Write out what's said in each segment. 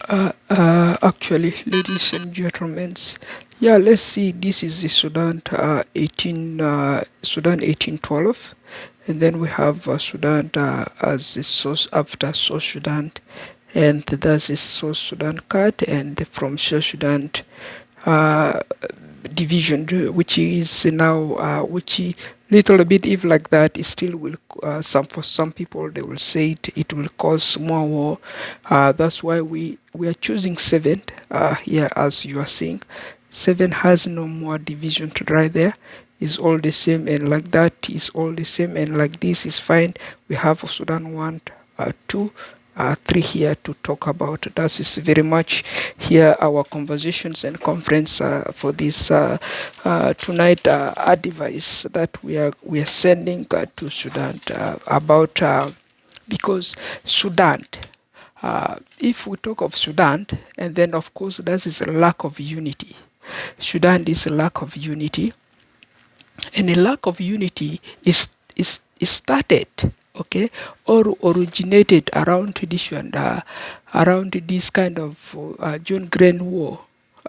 Actually, ladies and gentlemen, yeah, let's see. This is the Sudan 1812, and then we have Sudan as the source after South Sudan, and that's the South Sudan cut, and from South Sudan uh, division, which is now which little bit if like that, it still will some for some people they will say it will cause more war. That's why we are choosing seven here, as you are seeing. Seven has no more division to try there. Is all the same, and like that is all the same, and like this is fine. We have Sudan 1, 2, 3 here to talk about. That is very much here our conversations and conference for this tonight advice that we are sending to Sudan about because Sudan. If we talk of Sudan, and then of course that is a lack of unity. Sudan is a lack of unity, and a lack of unity is started, okay, or originated around tradition, around this kind of John Grant War,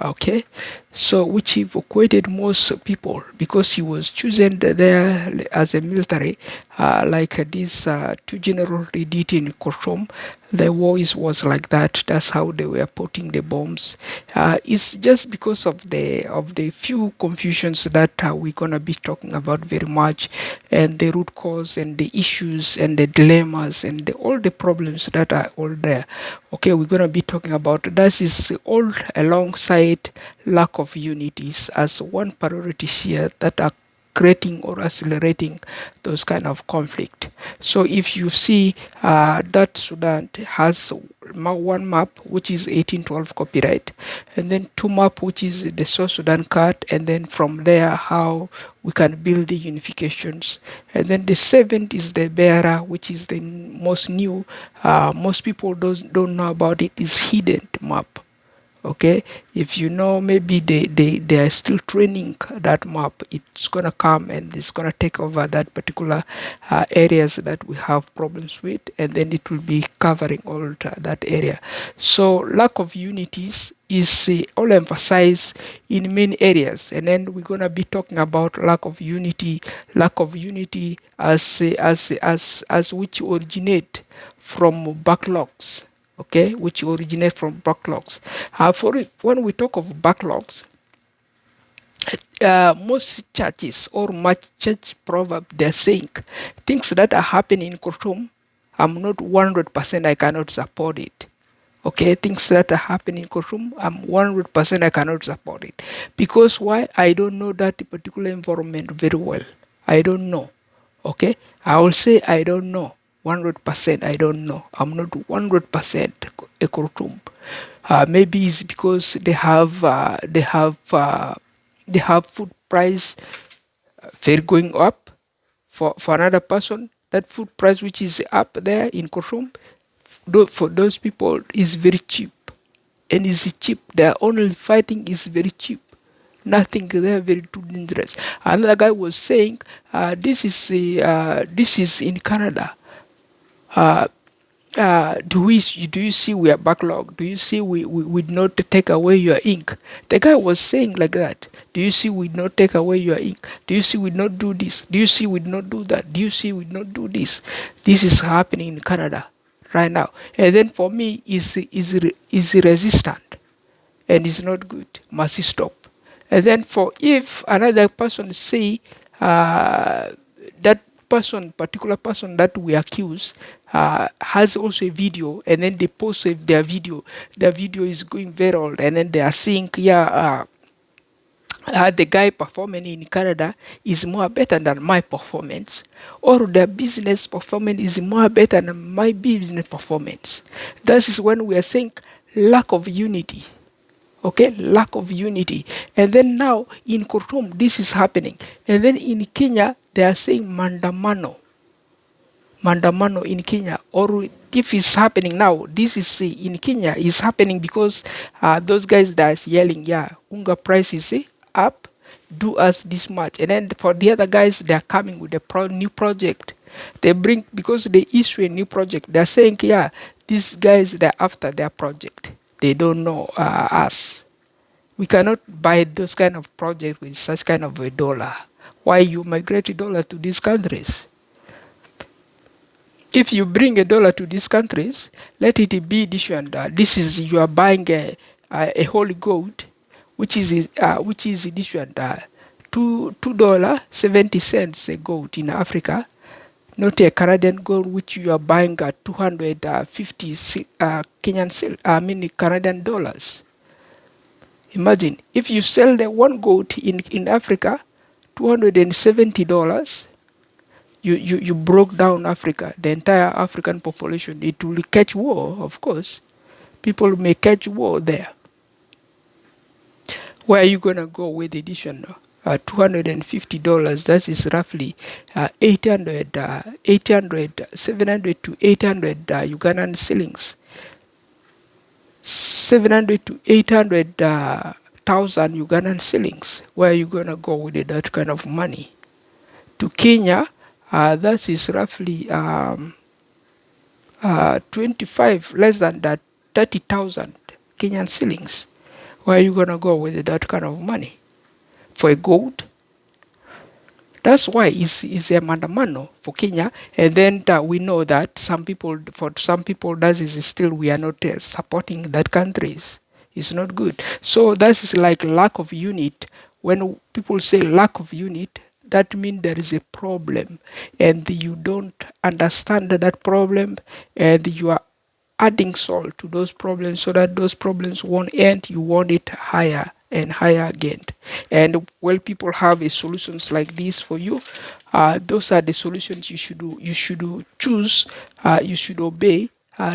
okay, so which evacuated most people because he was chosen there as a military, like these two generals they did in Khartoum. The war was like that. That's how they were putting the bombs. It's just because of the few confusions that we're gonna be talking about very much, and the root cause and the issues and the dilemmas and all the problems that are all there. Okay, we're gonna be talking about that is all alongside lack of unities as one priority here that are creating or accelerating those kind of conflict. So if you see that Sudan has one map which is 1812 copyright, and then two map which is the South Sudan card, and then from there how we can build the unifications, and then the seventh is the bearer which is the most new. Most people don't know about it, is hidden map. Okay, if you know, maybe they are still training that map. It's gonna come and it's gonna take over that particular areas that we have problems with, and then it will be covering all that area. So lack of unities is all emphasized in many areas, and then we're gonna be talking about lack of unity as which originate from backlogs, okay, which originate from backlogs. When we talk of backlogs, most churches or much church proverb they're saying things that are happening in Khartoum, I'm not 100%, I cannot support it. Okay, things that are happening in Khartoum, I'm 100%, I cannot support it. Because why? I don't know that particular environment very well. I don't know. Okay, I will say I don't know. 100%, I don't know. I'm not 100% a Khartoum. Maybe it's because they have food price very going up. For another person, that food price which is up there in Khartoum, for those people is very cheap, and is cheap. Their only fighting is very cheap. Nothing there very too dangerous. Another guy was saying, this is in Canada. Uh, do you see we are backlog? Do you see we not take away your ink? The guy was saying like that. Do you see we not take away your ink? Do you see we not do this? Do you see we not do that? Do you see we not do this? This is happening in Canada right now. And then for me is resistant, and it's not good. Must stop. And then for if another person say that particular person that we accuse has also a video, and then they post their video is going viral, and then they are saying, yeah, the guy performing in Canada is more better than my performance, or the business performance is more better than my business performance. That is when we are saying lack of unity. Okay, lack of unity. And then now in Khartoum this is happening, and then in Kenya they are saying mandamano in Kenya, or if it's happening now, this is in Kenya is happening because those guys that is yelling, yeah, unga price is up, do us this much, and then for the other guys they are coming with a new project. They bring, because they issue a new project, they're saying, yeah, these guys they're after their project. They don't know us. We cannot buy those kind of projects with such kind of a dollar. Why you migrate a dollar to these countries? If you bring a dollar to these countries, let it be this and this is you are buying a whole gold, which is this and $2 70 cents a gold in Africa, not a Canadian gold which you are buying at 250 Canadian dollars. Imagine if you sell the one gold in Africa, $270. You broke down Africa, the entire African population. It will catch war, of course. People may catch war there. Where are you going to go with additional $250? That is roughly 700 to 800 Ugandan shillings. 700 to 800 thousand Ugandan shillings. Where are you going to go with that kind of money? To Kenya, that is roughly 25, less than that, 30,000 Kenyan shillings. Where are you going to go with that kind of money? For a gold? That's why it's a mandamano for Kenya. And then we know that for some people, that is still, we are not supporting that countries. It's not good. So that is like lack of unit. When people say lack of unit, that means there is a problem. And you don't understand that problem, and you are adding salt to those problems so that those problems won't end. You want it higher and higher again. And when people have a solutions like this for you, those are the solutions you should do. You should choose. You should obey.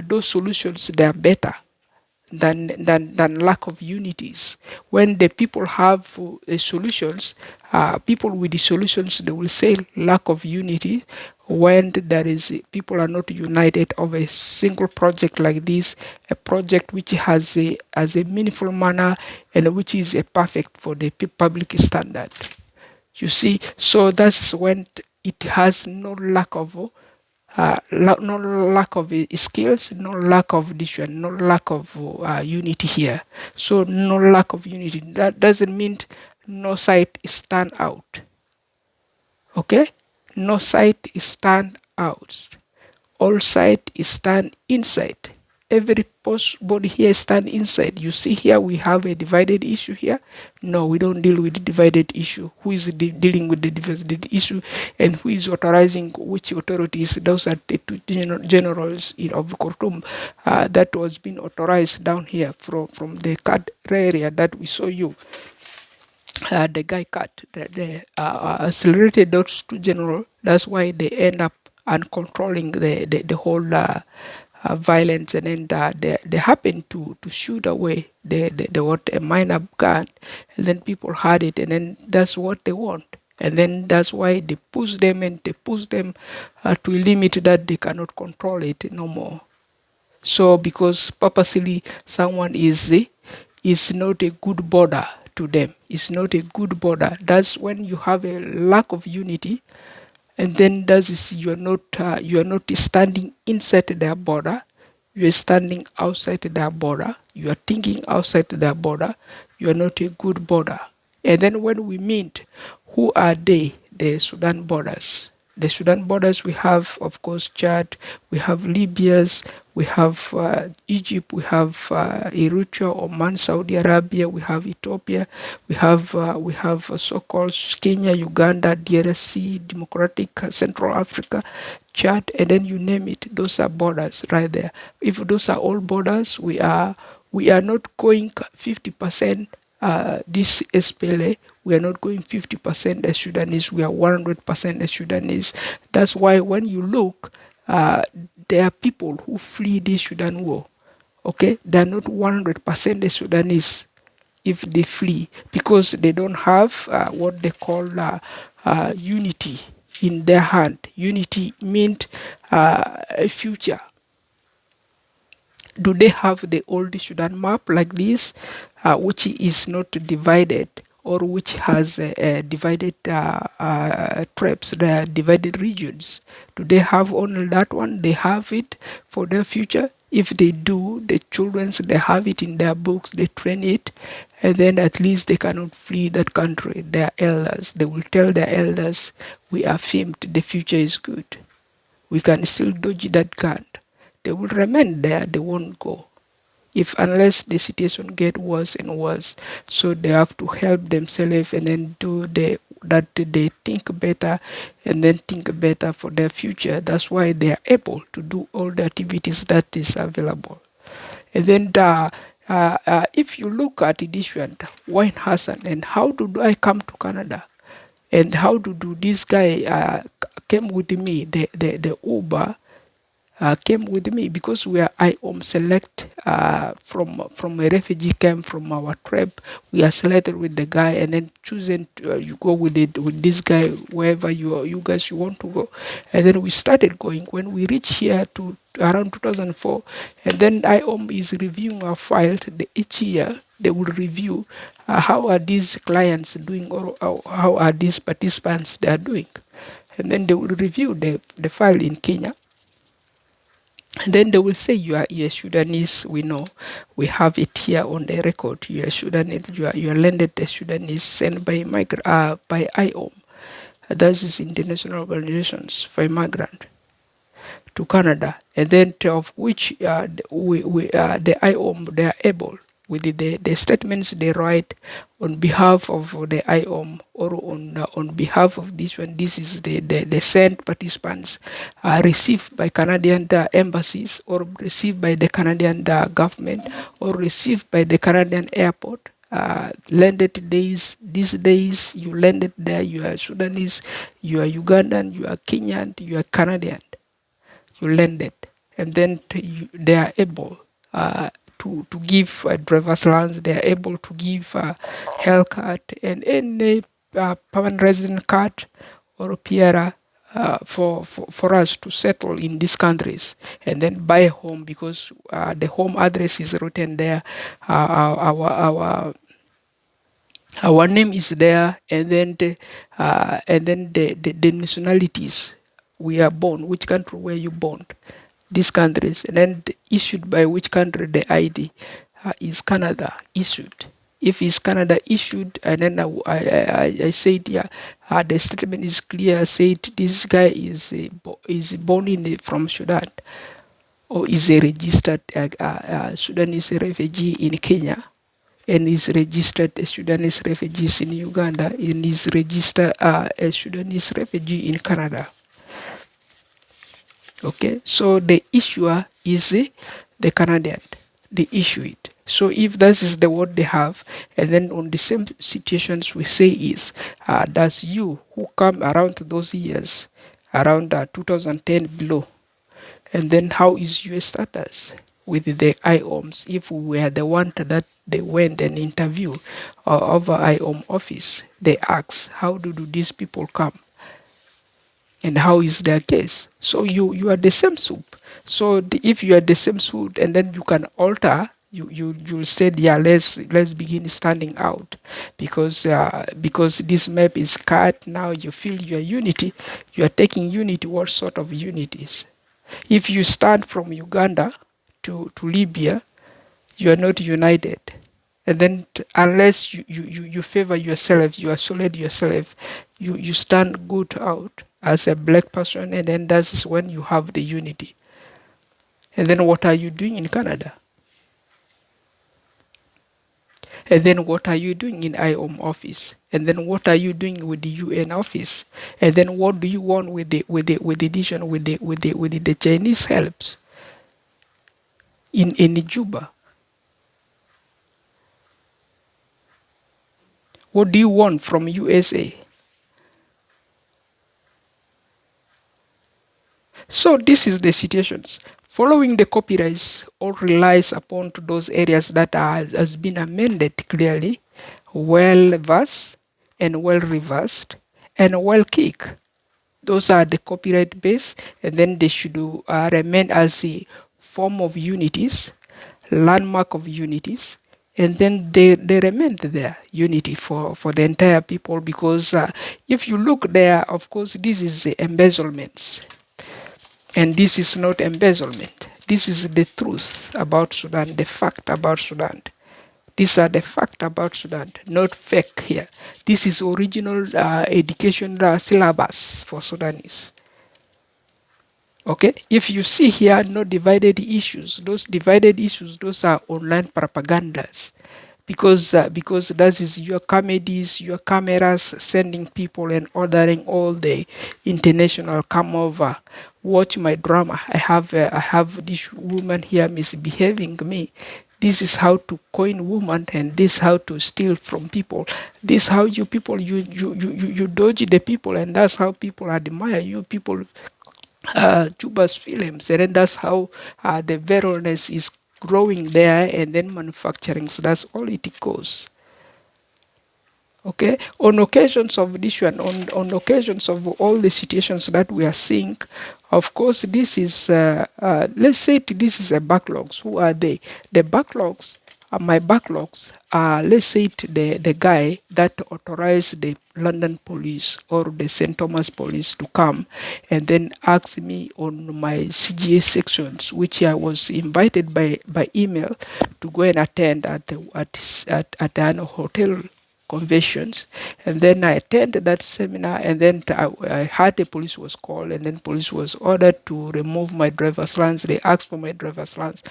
Those solutions, they are better than lack of unities. When the people have solutions, people with the solutions, they will say lack of unity. When there is people are not united of a single project like this, a project which has a meaningful manner and which is a perfect for the public standard. You see, so that's when it has no lack of no lack of skills, no lack of vision, no lack of unity here. So no lack of unity. That doesn't mean no side stand out. Okay? No side stand out. All side stand inside. Every body here stand inside. You see here we have a divided issue here. No, we don't deal with the divided issue. Who is dealing with the divided issue, and who is authorizing which authorities? Those are the two generals of Khartoum that was being authorized down here from the card area that we saw you. The guy cut, the accelerated those two generals. That's why they end up uncontrolling the whole violence, and then they happen to shoot away what a minor gun, and then people had it, and then that's what they want, and then that's why they push them to a limit that they cannot control it no more. So because purposely someone is not a good border to them, it's not a good border. That's when you have a lack of unity, and then that is you are not standing inside their border. You are standing outside their border. You are thinking outside their border. You are not a good border. And then when we meet, who are they? The Sudan borders. The Sudan borders, we have, of course, Chad, we have Libya's, we have Egypt, we have Eritrea, Oman, Saudi Arabia, we have Ethiopia, we have so-called Kenya, Uganda, DRC, Democratic Central Africa, Chad, and then you name it. Those are borders right there. If those are all borders, we are not going 50%. This SPLA, we are not going 50% as Sudanese, we are 100% as Sudanese. That's why when you look, there are people who flee this Sudan war. Okay, they are not 100% as Sudanese if they flee, because they don't have what they call unity in their hand. Unity means a future. Do they have the old Sudan map like this, which is not divided, or which has divided tribes, the divided regions? Do they have only that one? They have it for their future? If they do, the children, they have it in their books, they train it, and then at least they cannot flee that country. Their elders, they will tell their elders, we are filmed, the future is good. We can still dodge that gun. They will remain there, they won't go. If unless the situation get worse and worse, so they have to help themselves and then do that they think better and then think better for their future. That's why they are able to do all the activities that is available. And then if you look at this one, Wayne Hassan, and how do I come to Canada? And how do this guy came with me, the Uber came with me because we are IOM select from a refugee camp from our tribe. We are selected with the guy and then choosing you go with it with this guy wherever you guys you want to go. And then we started going. When we reach here to around 2004, and then IOM is reviewing our files each year. They will review how are these clients doing or how are these participants they are doing, and then they will review the file in Kenya. And then they will say you are Sudanese. We know, we have it here on the record. You are Sudanese. You are landed Sudanese sent by by IOM. That is International Organizations for Immigrant to Canada, and then of which the IOM they are able with the statements they write on behalf of the IOM or on behalf of this one. This is the sent participants received by Canadian embassies or received by the Canadian government or received by the Canadian airport. Landed days, these days you landed there, you are Sudanese, you are Ugandan, you are Kenyan, you are Canadian, you landed, and then they are able to give driver's license. They are able to give health card and any permanent resident card or PR for us to settle in these countries and then buy a home because the home address is written there. Our name is there, and then the nationalities we are born, which country were you born, these countries, and then issued by which country the ID is Canada issued. If it's Canada issued, and then I said, yeah, the statement is clear. Said this guy is born from Sudan, or is a registered Sudanese refugee in Kenya, and is registered as Sudanese refugees in Uganda, and is registered as Sudanese refugee in Canada. Okay, so the issuer is the Canadian. They issue it. So if that is the word they have, and then on the same situations we say is, that's you who come around those years, around 2010 below, and then how is your status with the IOMs? If we were the one that they went and interview over IOM office, they ask, how do these people come? And how is their case? So you are the same soup. So if you are the same soup, and then you can alter, you'll say, yeah, let's begin standing out because this map is cut. Now you feel your unity. You are taking unity. What sort of unities? If you stand from Uganda to Libya, you are not united. And then unless you favor yourself, you isolate yourself, you stand good out as a black person, and then that's when you have the unity. And then what are you doing in Canada? And then what are you doing in IOM office? And then what are you doing with the UN office? And then what do you want with the Chinese helps in Juba? What do you want from USA? So this is the situations. Following the copyrights all relies upon to those areas that has been amended clearly, well versed and well reversed and well kicked. Those are the copyright base, and then they should remain as a form of unities, landmark of unities, and then they remain there, unity for the entire people, because if you look there, of course, this is the embezzlements. And this is not embezzlement. This is the truth about Sudan, the fact about Sudan. These are the fact about Sudan, not fake here. This is original education syllabus for Sudanese. Okay, if you see here no divided issues, those divided issues, those are online propagandas, because that is your comedies, your cameras sending people and ordering all the international come over, watch my drama. I have this woman here misbehaving me. This is how to coin woman, and this how to steal from people. This how you people you dodge the people, and that's how people admire you people. Cuba's films, and then that's how the virulence is growing there, and then manufacturing. So that's all it goes. Okay, on occasions of this one, on occasions of all the situations that we are seeing, of course, this is, let's say this is a backlogs. Who are they? The backlogs, my backlogs are, let's say the guy that authorized the London police or the St. Thomas police to come and then ask me on my CGA sections, which I was invited by email to go and attend at an hotel conventions, and then I attended that seminar, and then I heard the police was called, and then police was ordered to remove my driver's license. They asked for my driver's license.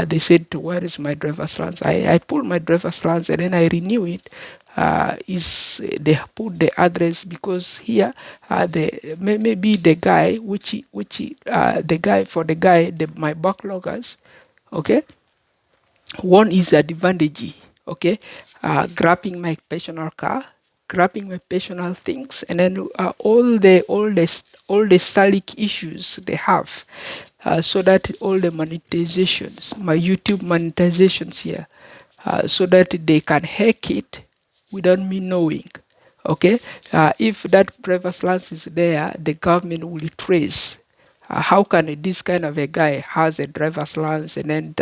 They said, where is my driver's license? I pulled my driver's license, and then I renew it. Is they put the address, because here maybe the guy the guy for the guy my backloggers, okay, one is advantage, okay, grabbing my personal car, grabbing my personal things, and then all the stalic issues they have, so that all the monetizations, my YouTube monetizations here, so that they can hack it without me knowing. Okay, if that driver's license is there, the government will trace. How can this kind of a guy has a driver's license, and then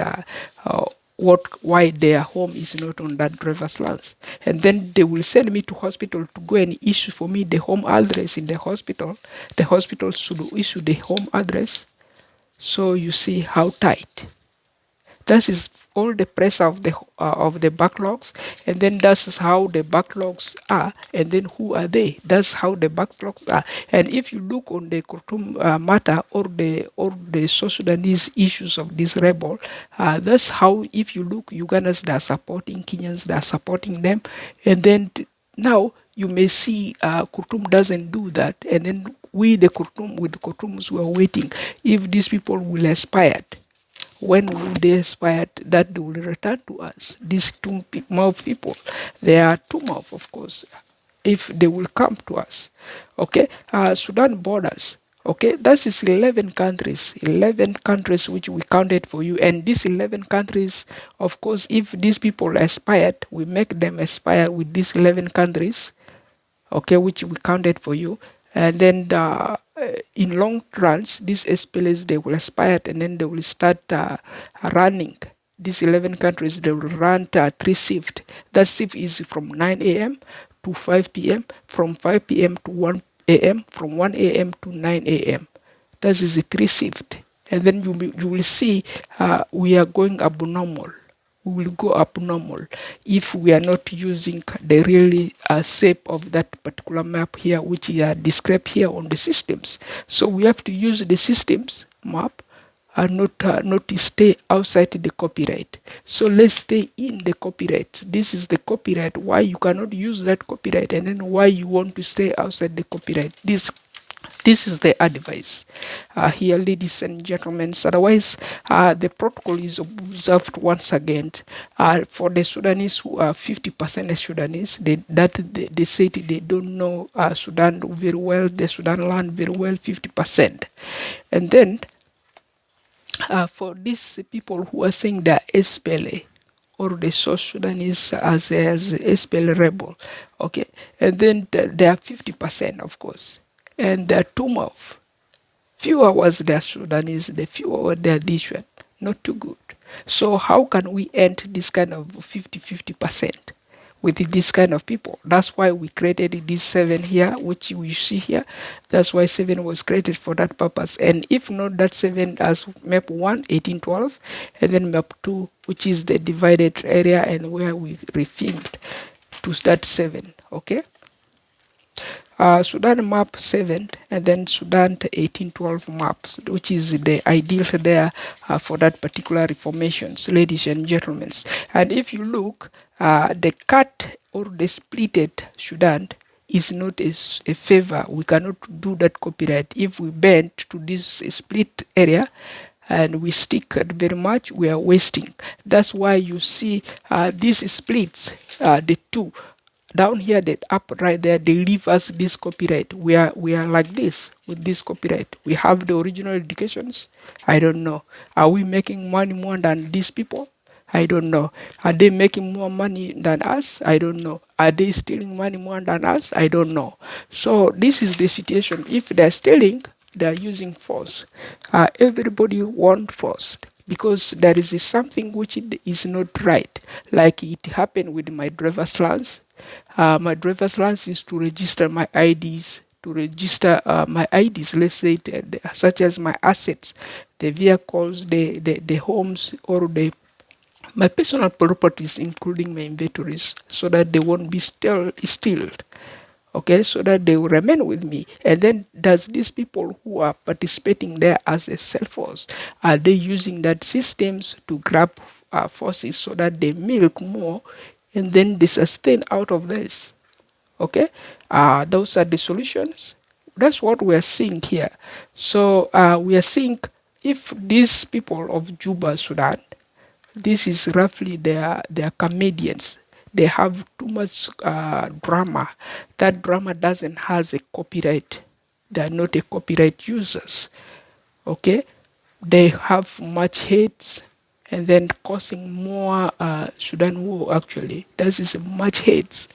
why their home is not on that driver's license, and then they will send me to hospital to go and issue for me the home address in the hospital. The hospital should issue the home address. So you see how tight. That is all the press of the backlogs, and then that's how the backlogs are, and then who are they? That's how the backlogs are. And if you look on the Khartoum matter, or the South Sudanese issues of this rebel, that's how, if you look, Ugandans, they are supporting Kenyans, they are supporting them, and then now you may see Khartoum doesn't do that, and then we the Khartoums were waiting if these people will aspire. When will they aspire that they will return to us? These two mouth people, they are two mouth, of course, if they will come to us. Okay, Sudan borders. Okay, that is 11 countries, 11 countries which we counted for you. And these 11 countries, of course, if these people aspired, we make them aspire with these 11 countries, okay, which we counted for you. And then in long runs, these SPLs, they will aspire, and then they will start running. These 11 countries, they will run 3 shifts. That shift is from 9 a.m. to 5 p.m., from 5 p.m. to 1 a.m., from 1 a.m. to 9 a.m. That is a 3 shift. And then you will see we are going abnormal. We will go abnormal if we are not using the really shape of that particular map here, which is described here on the systems. So we have to use the systems map and not to stay outside the copyright. So let's stay in the copyright. This is the copyright. Why you cannot use that copyright, and then why you want to stay outside the copyright. This is the advice here, ladies and gentlemen. Otherwise, the protocol is observed once again. For the Sudanese who are 50% Sudanese, they say they don't know Sudan very well, the Sudan land very well, 50%. And then for these people who are saying that SPLA or the South Sudanese as SPLA rebel, okay, and then they are 50%, of course. And the two of fewer was their Sudanese, the fewer were their this one. Not too good. So how can we end this kind of 50-50%? with this kind of people. That's why we created this 7 here, which we see here. That's why 7 was created for that purpose. And if not that 7 as map 1, 1812, and then map 2, which is the divided area and where we refilmed to that 7, okay? Sudan map 7 and then Sudan 1812 maps, which is the ideal there for that particular reformations, ladies and gentlemen. And if you look, the cut or the splitted Sudan is not a favor. We cannot do that copyright. If we bend to this split area and we stick very much, we are wasting. That's why you see these splits, the two down here, that up right there, they leave us this copyright. We are like this with this copyright. We have the original educations. I don't know. Are we making money more than these people? I don't know. Are they making more money than us? I don't know. Are they stealing money more than us? I don't know. So this is the situation. If they're stealing, they're using force. Everybody wants force because there is something which is not right. Like it happened with my driver's license. My driver's license is to register my IDs, to register my IDs, let's say, such as my assets, the vehicles, the homes, or my personal properties, including my inventories, so that they won't be stealed. Okay, so that they will remain with me. And then does these people who are participating there as a self force, are they using that systems to grab forces so that they milk more and then they sustain out of this? Okay, those are the solutions. That's what we are seeing here. So we are seeing if these people of Juba, Sudan, this is roughly their comedians. They have too much drama. That drama doesn't has a copyright. They are not a copyright users. Okay, they have much hate and then causing more Sudan war. Actually, that is much hate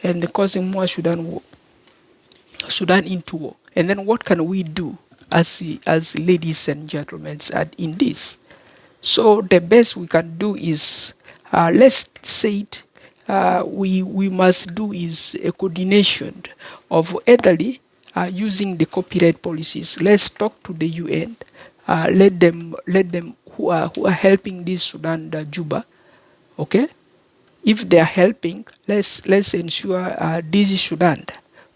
and causing more Sudan war. Sudan into war. And then what can we do as ladies and gentlemen in this? So the best we can do is, let's say it, we must do is a coordination of elderly using the copyright policies. Let's talk to the UN. Let them who are helping this Sudan, the Juba, okay? If they are helping, let's ensure this Sudan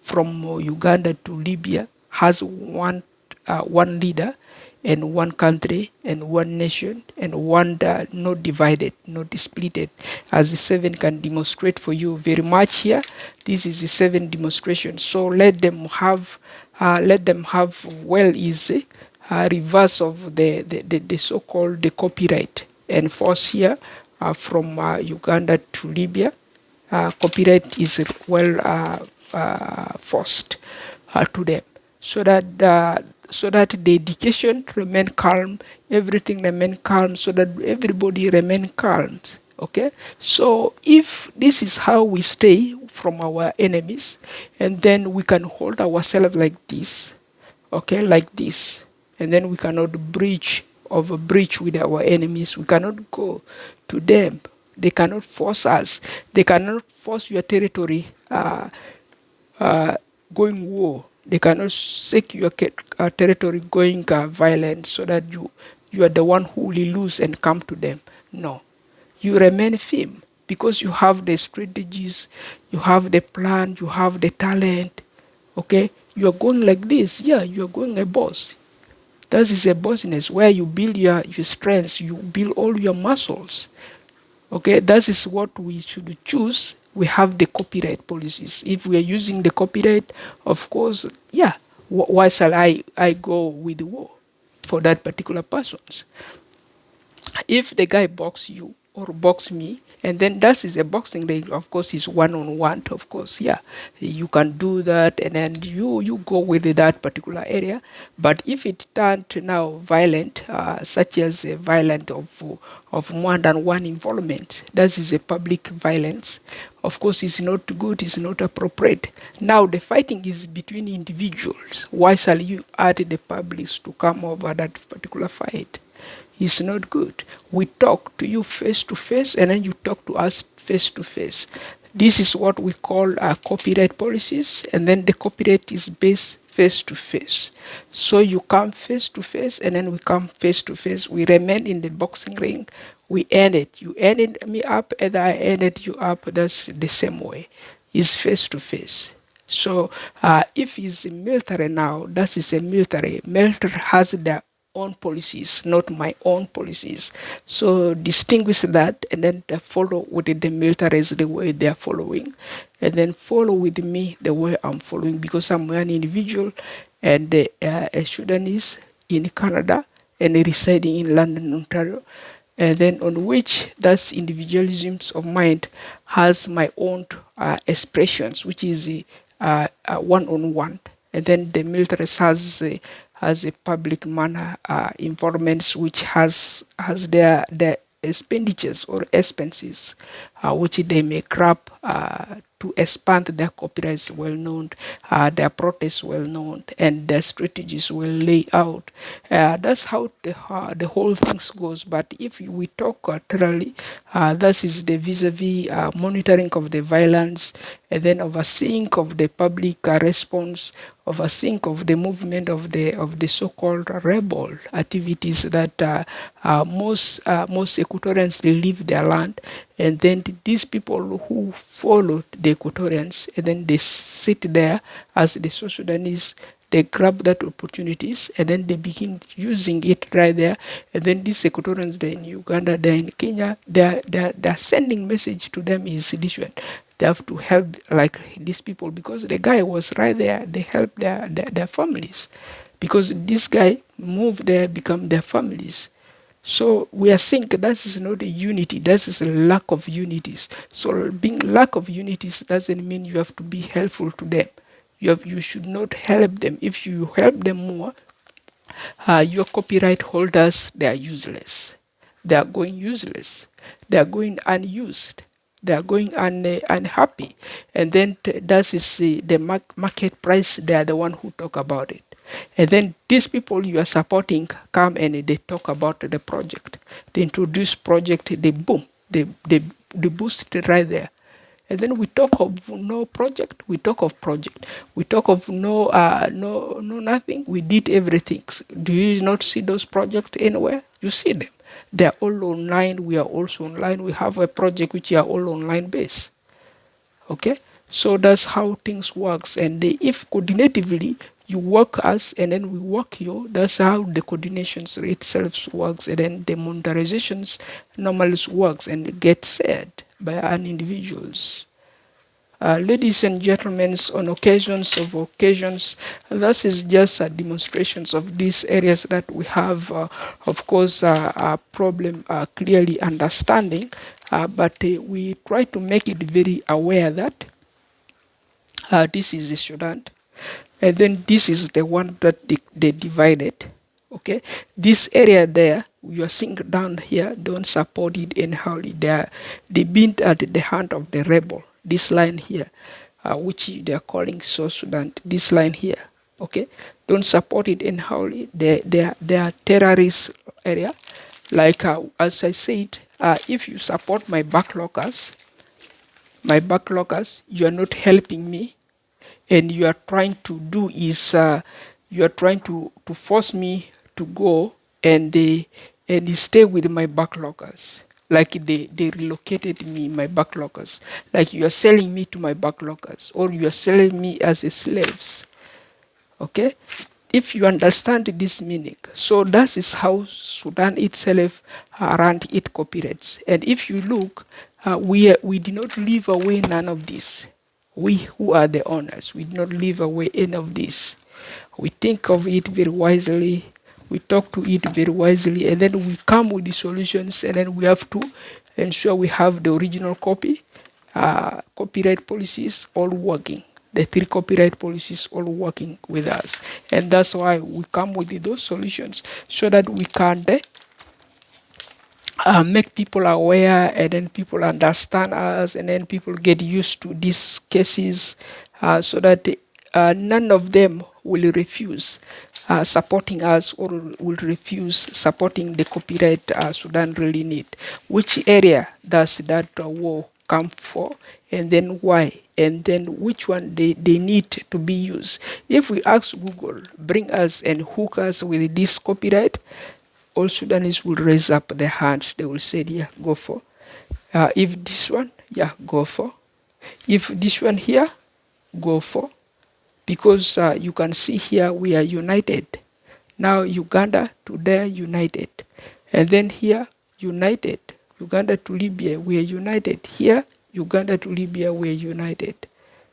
from Uganda to Libya has one leader and one country and one nation and one not divided, not splitted, as the 7 can demonstrate for you very much here. This is the 7 demonstration. So let them have well easy reverse of the so-called the copyright enforced here from Uganda to Libya. Copyright is well forced to them, so that the education remain calm, everything remain calm, so that everybody remain calm. Okay, so if this is how we stay from our enemies, and then we can hold ourselves like this, okay, like this, and then we cannot breach with our enemies. We cannot go to them. They cannot force us. They cannot force your territory going war. They cannot seek your territory going violent, so that you are the one who will lose and come to them. No, you remain firm because you have the strategies, you have the plan, you have the talent. Okay, you are going like this. Yeah, you are going a boss. That is a bossness where you build your strengths, you build all your muscles. Okay, that is what we should choose. We have the copyright policies. If we are using the copyright, of course, yeah, why shall I go with the war for that particular person? If the guy box you or box me, and then that is a boxing ring, of course, is one-on-one, of course, yeah, you can do that, and then you go with that particular area. But if it turned now violent, such as a violent of more than one involvement, that is a public violence, of course, it's not good, it's not appropriate. Now the fighting is between individuals. Why shall you add the publics to come over that particular fight? It's not good. We talk to you face to face, and then you talk to us face to face. This is what we call copyright policies, and then the copyright is based face to face. So you come face to face, and then we come face to face. We remain in the boxing ring. We end it. You ended me up, and I ended you up. That's the same way. It's face to face. So if it's military now, that is a military. Military has their own policies, not my own policies. So distinguish that, and then follow with the militaries the way they are following, and then follow with me the way I'm following, because I'm an individual and a Sudanese in Canada and residing in London, Ontario, and then on which that individualisms of mind has my own expressions, which is one-on-one, and then the military has a public manner environments which has their expenditures or expenses which they may grab to expand their copyrights well known, their protests well known, and their strategies will lay out. That's how the whole things goes. But if we talk thoroughly, that is the vis-a-vis monitoring of the violence, and then overseeing of the public response, overseeing of the movement of the so-called rebel activities that most Equatorians, they leave their land, and then these people who followed the Equatorians, and then they sit there as the South Sudanese, they grab that opportunities, and then they begin using it right there. And then these Equatorians, they're in Uganda, they're in Kenya, they're sending message to them in sedition. They have to help like these people, because the guy was right there. They help their families, because this guy moved there, become their families. So we are saying that is not a unity, that is a lack of unities. So being lack of unities doesn't mean you have to be helpful to them. You should not help them. If you help them more, your copyright holders, they are useless. They are going useless. They are going unused. They are going unhappy. And then that is the market price. They are the one who talk about it. And then these people you are supporting come and they talk about the project. They introduce project, they boom, they boost it right there. And then we talk of no project, we talk of project. We talk of no nothing. We did everything. Do you not see those projects anywhere? You see them. They are all online. We are also online. We have a project which are all online based. Okay? So that's how things works. And if coordinatively you work us and then we work you, that's how the coordinations itself works, and then the monetarizations normally works and gets said by an individuals. Ladies and gentlemen, on occasions, this is just demonstrations of these areas that we have, of course, a problem clearly understanding, but we try to make it very aware that this is the Sudan, and then this is the one that they divided. Okay, this area there you are seeing down here don't support it anyhow. They been at the hand of the rebel. This line here, which they are calling South Sudan. This line here, okay, don't support it anyhow. They are terrorist area. Like as I said, if you support my backloggers, you are not helping me, and you are trying to do is you are trying to force me to go and stay with my backloggers. Like they relocated me, my backloggers. Like you are selling me to my backloggers, or you are selling me as a slaves. Okay? If you understand this meaning, so that is how Sudan itself ran its copyrights. And if you look, we did not leave away none of this. We who are the owners, we did not leave away any of this. We think of it very wisely, we talk to it very wisely, and then we come with the solutions, and then we have to ensure we have the original copy, copyright policies all working. The 3 copyright policies all working with us. And that's why we come with those solutions, so that we can make people aware, and then people understand us, and then people get used to these cases, so that none of them will refuse supporting us, or will refuse supporting the copyright Sudan really need. Which area does that war come for, and then why, and then which one they need to be used. If we ask Google, bring us and hook us with this copyright, all Sudanese will raise up their hands. They will say, yeah, go for. If this one, yeah, go for. If this one here, go for. Because you can see here we are united. Now Uganda to there united. And then here, united. Uganda to Libya, we are united. Here, Uganda to Libya, we are united.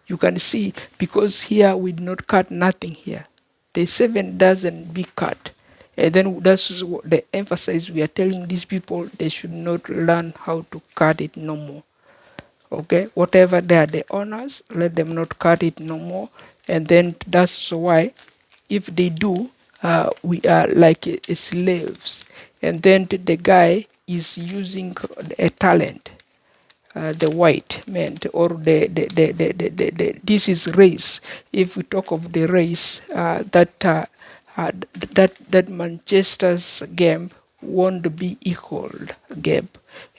You can see, because here we did not cut nothing here. The 7 doesn't be cut. And then that's what the emphasis we are telling these people, they should not learn how to cut it no more. Okay, whatever they are the owners, let them not cut it no more. And then that's why, if they do, we are like slaves. And then the guy is using a talent, the white man, or this is race. If we talk of the race, that Manchester's game won't be equal game,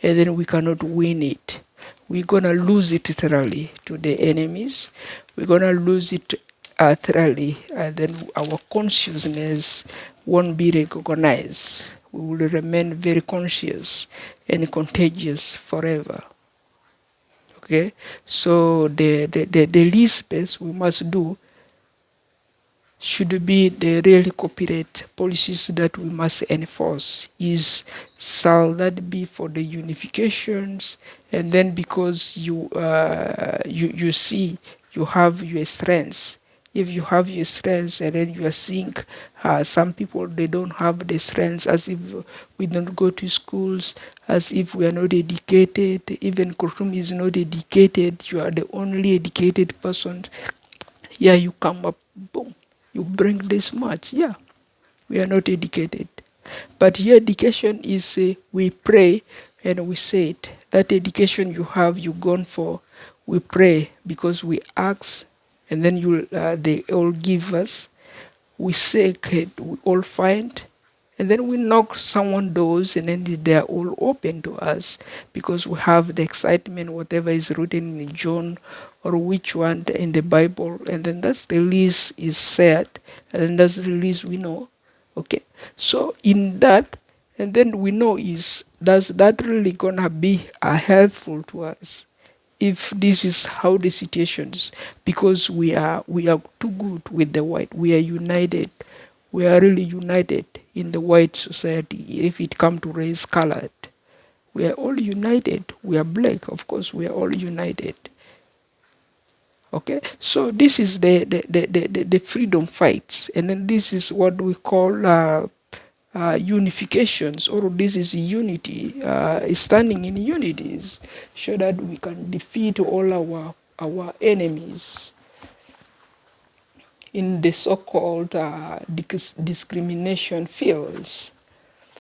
and then we cannot win it. We're gonna lose it thoroughly to the enemies. We're gonna lose it thoroughly, and then our consciousness won't be recognized. We will remain very conscious and contagious forever. Okay, so the least best we must do should be the really copyright policies that we must enforce. Is shall that be for the unifications, and then because you see you have your strengths. If you have your strengths and then you are seeing some people, they don't have the strengths, as if we don't go to schools, as if we are not educated. Even Khartoum is not educated. You are the only educated person. Yeah, you come up, boom, you bring this much. Yeah, we are not educated. But your education is, we pray and we say it. That education you have, you gone for, we pray because we ask, and then they all give us. We seek, we all find, and then we knock someone doors, and then they are all open to us because we have the excitement, whatever is written in John or which one in the Bible, and then that's the least is said, and then that's the least we know. Okay, so in that, and then we know is, does that really gonna be helpful to us? If this is how the situations, because we are too good with the white, we are united, we are really united in the white society. If it come to race, colored, we are all united. We are black, of course, we are all united. Okay, so this is the freedom fights, and then this is what we call unifications, or this is unity, standing in unities, so that we can defeat all our enemies in the so-called discrimination fields.